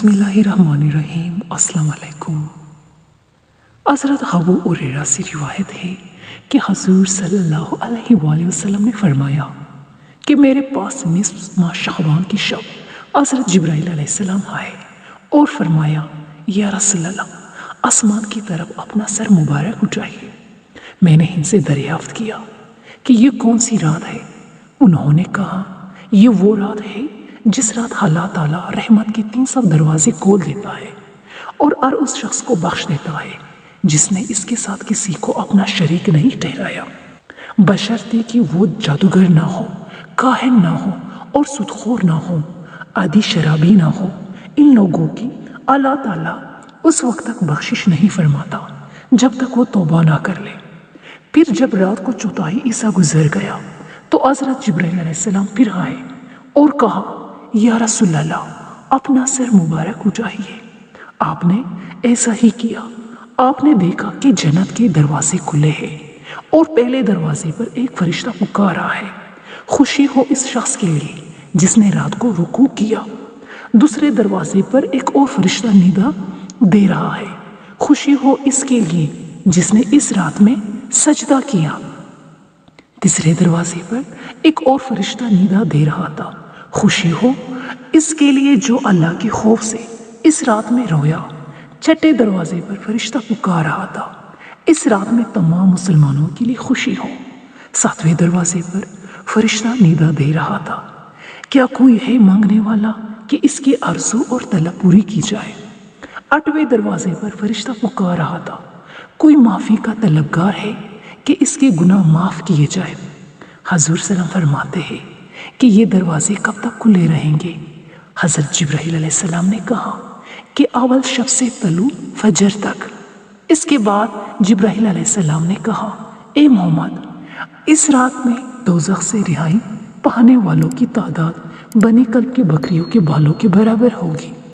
बिस्मिल्लाहिर्रहमानिर्रहीम। अस्सलाम वालेकुम। हज़रत अबू हुरैरा से रिवायत है कि हुज़ूर सल्लल्लाहु अलैहि वसल्लम ने फरमाया कि मेरे पास निस्फ़ माह शाबान की शब हज़रत जिब्राइल अलैहिस्सलाम आए और फरमाया, या रसूल अल्लाह, आसमान की तरफ अपना सर मुबारक उठाइए। मैंने इनसे दरियाफ्त किया कि ये कौन सी रात है। उन्होंने कहा, ये वो रात है जिस रात अल्लाह ताला रहमत के 300 दरवाजे खोल देता है और हर उस शख्स को बख्श देता है जिसने इसके साथ किसी को अपना शरीक नहीं ठहराया, बशर्ते कि वो जादूगर ना हो, काहिन ना हो और सुदखोर ना हो, आदि शराबी ना हो। इन लोगों की अल्लाह ताला उस वक्त तक बख्शिश नहीं फरमाता जब तक वो तौबा ना कर ले। फिर जब रात को चौथाई हिस्सा गुजर गया तो हज़रत जिब्राइल अलैहिस्सलाम फिर आए और कहा, या रसूल अल्लाह, अपना सर मुबारक उठाइए। आपने ऐसा ही किया। आपने देखा कि जन्नत के दरवाजे खुले हैं और पहले दरवाजे पर एक फरिश्ता पुकार रहा है, खुशी हो इस शख्स के लिए जिसने रात को रुकू किया। दूसरे दरवाजे पर एक और फरिश्ता निदा दे रहा है, खुशी हो इसके लिए जिसने इस रात में सजदा किया। तीसरे दरवाजे पर एक और फरिश्ता निदा दे रहा था, खुशी हो इसके लिए जो अल्लाह के खौफ से इस रात में रोया। छठे दरवाजे पर फरिश्ता पुकार रहा था, इस रात में तमाम मुसलमानों के लिए खुशी हो। सातवें दरवाजे पर फरिश्ता निदा दे रहा था, क्या कोई है मांगने वाला कि इसकी आरज़ू और तलब पूरी की जाए। आठवें दरवाजे पर फरिश्ता पुकार रहा था, कोई माफ़ी का तलबगार है कि इसके गुनाह माफ़ किए जाए। हुज़ूर सल्लल्लाहु अलैहि वसल्लम फरमाते हैं कि ये दरवाजे कब तक खुले रहेंगे। हज़रत जिब्राइल अलैहिस्सलाम ने कहा कि अव्वल शब से तलू फजर तक। इसके बाद जिब्राइल अलैहिस्सलाम ने कहा, ए मोहम्मद, इस रात में दोज़ख से रिहाई पाने वालों की तादाद बनी कल्ब की बकरियों के बालों के बराबर होगी।